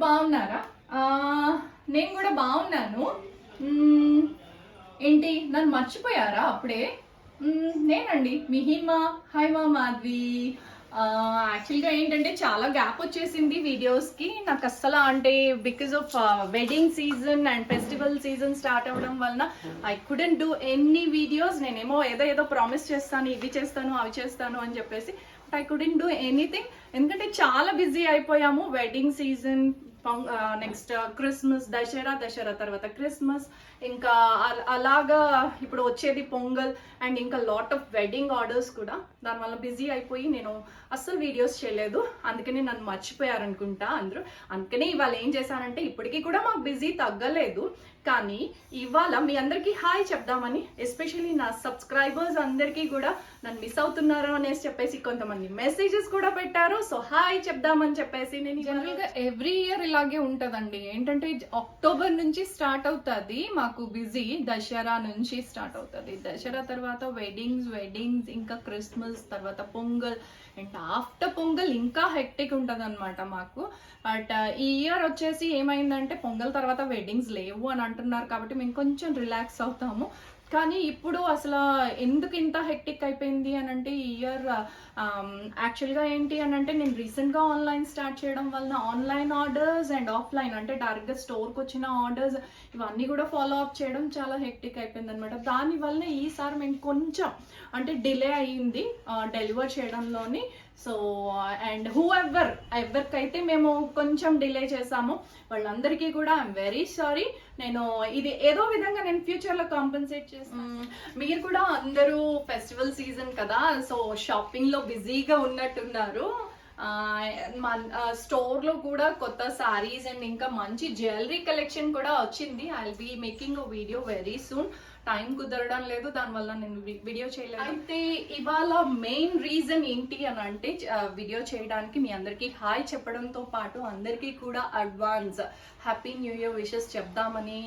బాగున్నారా? నేను కూడా బాగున్నాను. ఏంటి నన్ను మర్చిపోయారా అప్పుడే? నేనండి మీ హైమా మాధవి. యాక్చువల్గా ఏంటంటే చాలా గ్యాప్ వచ్చేసింది వీడియోస్కి. నాకు అస్సలు అంటే because of wedding season and festival season start అవ్వడం వలన I couldn't do any videos. నేనేమో ఏదో ప్రామిస్ చేస్తాను, ఇవి చేస్తాను అవి చేస్తాను అని చెప్పేసి, but I couldn't do anything. ఎందుకంటే చాలా బిజీ అయిపోయాము. Wedding season, next Christmas, Dasara తర్వాత క్రిస్మస్, ఇంకా అలాగా ఇప్పుడు వచ్చేది పొంగల్, అండ్ ఇంకా లాట్ ఆఫ్ వెడ్డింగ్ ఆర్డర్స్ కూడా. దానివల్ల బిజీ అయిపోయి నేను అస్సలు వీడియోస్ చేయలేదు. అందుకని నన్ను మర్చిపోయారనుకుంటా అందరూ. అందుకని ఇవాళ ఏం చేశానంటే, ఇప్పటికీ కూడా మాకు బిజీ తగ్గలేదు, కానీ ఇవాళ మీ అందరికీ హాయ్ చెప్దామని, ఎస్పెషల్లీ నా సబ్స్క్రైబర్స్ అందరికీ కూడా నన్ను మిస్ అవుతున్నారు అనేసి చెప్పేసి కొంతమంది మెసేజెస్ కూడా పెట్టారు. సో హాయ్ చెప్దామని చెప్పేసి నేను జనరల్గా ఎవ్రీ ఇయర్ ఇలాగే ఉంటుందండి. ఏంటంటే అక్టోబర్ నుంచి స్టార్ట్ అవుతుంది మాకు బిజీ. దసరా నుంచి స్టార్ట్ అవుతుంది. దసరా తర్వాత వెడ్డింగ్స్, ఇంకా క్రిస్మస్, తర్వాత పొంగల్, అండ్ ఆఫ్టర్ పొంగల్ ఇంకా హెక్టిక్ ఉంటుంది అనమాట మాకు. బట్ ఈ ఇయర్ వచ్చేసి ఏమైందంటే, పొంగల్ తర్వాత వెడ్డింగ్స్ లేవు అని అంటున్నారు కాబట్టి మేము కొంచెం రిలాక్స్ అవుతాము. కానీ ఇప్పుడు అసలు ఎందుకు ఇంత హెక్టిక్ అయిపోయింది అని అంటే, ఈ ఇయర్ యాక్చువల్గా ఏంటి అని అంటే, నేను రీసెంట్గా ఆన్లైన్ స్టార్ట్ చేయడం వలన ఆన్లైన్ ఆర్డర్స్ అండ్ ఆఫ్లైన్ అంటే డైరెక్ట్గా స్టోర్కి వచ్చిన ఆర్డర్స్ ఇవన్నీ కూడా ఫాలో అప్ చేయడం చాలా హెక్టిక్ అయిపోయింది అనమాట. దానివల్ల ఈసారి మేము కొంచెం అంటే డిలే అయ్యింది డెలివర్ చేయడంలోని. సో అండ్ ఎవరికైతే మేము కొంచెం డిలే చేసామో వాళ్ళందరికీ కూడా ఐఎమ్ వెరీ సారీ. నేను ఇది ఏదో విధంగా నేను ఫ్యూచర్లో కాంపెన్సేట్ చేస్తాను. మీరు కూడా అందరూ ఫెస్టివల్ సీజన్ కదా, సో షాపింగ్లో బిజీగా ఉన్నట్టున్నారు. స్టోర్లో కూడా కొత్త సారీస్ అండ్ ఇంకా మంచి జ్యువెలరీ కలెక్షన్ కూడా వచ్చింది. I will be making a video very soon. Time కుదరడం లేదు, దానివల్ల నేను వీడియో చేయలేదు. అయితే ఇవాళ మెయిన్ రీజన్ ఏంటి అని అంటే, వీడియో చేయడానికి మీ అందరికీ హాయ్ చెప్పడంతో పాటు అందరికీ కూడా advance happy new year wishes చెప్దామని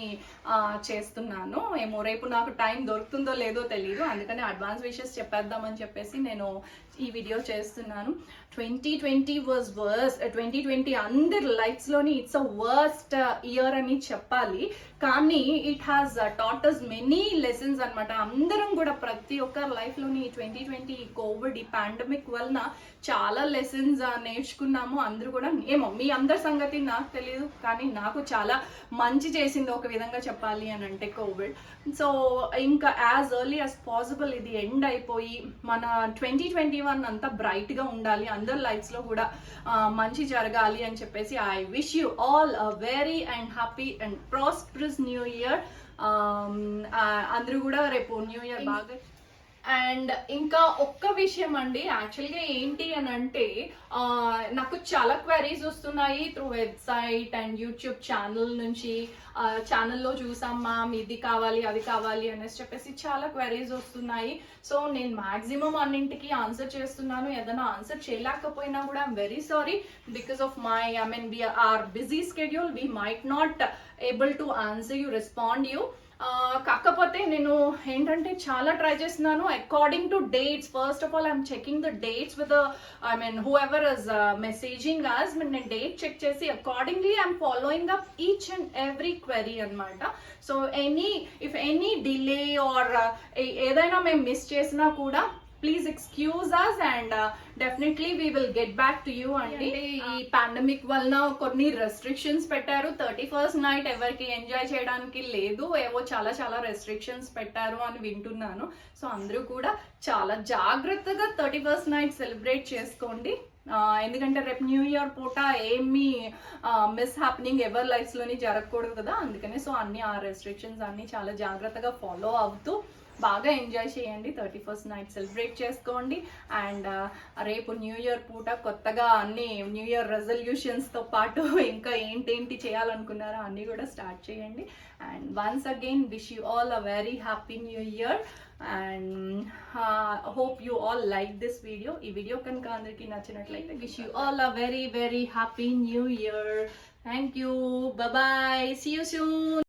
చేస్తున్నాను. ఏమో రేపు నాకు టైం దొరుకుతుందో లేదో తెలియదు, అందుకని అడ్వాన్స్ విషెస్ చెప్పేద్దామని చెప్పేసి నేను ఈ వీడియో చేస్తున్నాను. 2020 వాజ్ వర్స్ట్. 2020 అందరి లైఫ్స్లోని ఇట్స్ అ వర్స్ట్ ఇయర్ అని చెప్పాలి. కానీ it has taught us many lessons అనమాట. అందరం కూడా ప్రతి ఒక్కరి లైఫ్లోని 2020 కోవిడ్, ఈ పాండమిక్ వలన చాలా లెసన్స్ నేర్చుకున్నాము. అందరూ కూడా ఏమో మీ అందరి సంగతి నాకు తెలియదు, కానీ నాకు చాలా మంచి చేసింది ఒక విధంగా చెప్పాలి అని అంటే కోవిడ్. సో ఇంకా యాజ్ ఎర్లీ యాజ్ పాసిబుల్ ఇది ఎండ్ అయిపోయి మన 2021 అంతా బ్రైట్గా ఉండాలి, అందరి లైఫ్స్లో కూడా మంచి జరగాలి అని చెప్పేసి I wish you all a very and happy and prosperous new year. అందరూ కూడా రేపు న్యూ ఇయర్ బాగా. అండ్ ఇంకా ఒక్క విషయం అండి, యాక్చువల్గా ఏంటి అని అంటే, నాకు చాలా క్వైరీస్ వస్తున్నాయి through website and YouTube channel నుంచి. ఛానల్లో చూసాం మ్యామ్ ఇది కావాలి అది కావాలి అనేసి చెప్పేసి చాలా క్వైరీస్ వస్తున్నాయి. సో నేను మ్యాక్సిమం అన్నింటికి ఆన్సర్ చేస్తున్నాను. ఏదైనా ఆన్సర్ చేయలేకపోయినా కూడా I'm very sorry. Because of we are busy schedule, we might not able to answer you, respond you. కాకపోతే నేను ఏంటంటే చాలా ట్రై చేస్తున్నాను according to dates. First of all I'm checking the dates with whoever is messaging us. నేను date check చేసి accordingly I'm following up each and every query అనమాట. So if any delay or ఏదైనా మేము miss చేసినా కూడా please excuse us and definitely we will get back to you అండి. ఈ pandemic వలన కొన్ని రెస్ట్రిక్షన్స్ పెట్టారు. 31st నైట్ ఎవరికి ఎంజాయ్ చేయడానికి లేదు, ఏవో చాలా రెస్ట్రిక్షన్స్ పెట్టారు అని వింటున్నాను. సో అందరూ కూడా చాలా జాగ్రత్తగా 31st నైట్ సెలబ్రేట్ చేసుకోండి. ఎందుకంటే రేపు న్యూ ఇయర్ పూట ఏమీ మిస్ హ్యాపెనింగ్ ఎవరి లైఫ్స్లోని జరగకూడదు కదా, అందుకని సో అన్ని ఆ రెస్ట్రిక్షన్స్ అన్ని చాలా జాగ్రత్తగా ఫాలో అవుతూ బాగా ఎంజాయ్ చేయండి. 31st నైట్ సెలబ్రేట్ చేసుకోండి. అండ్ రేపు న్యూ ఇయర్ పూట కొత్తగా అన్ని న్యూ ఇయర్ రెజల్యూషన్స్తో పాటు ఇంకా ఏంటి చేయాలనుకున్నారో అన్నీ కూడా స్టార్ట్ చేయండి. And once again wish you all a very happy new year and hope you all like this video. ఈ వీడియో కనుక అందరికీ నచ్చినట్లయితే wish you all a very happy new year. Thank you, bye, see you soon.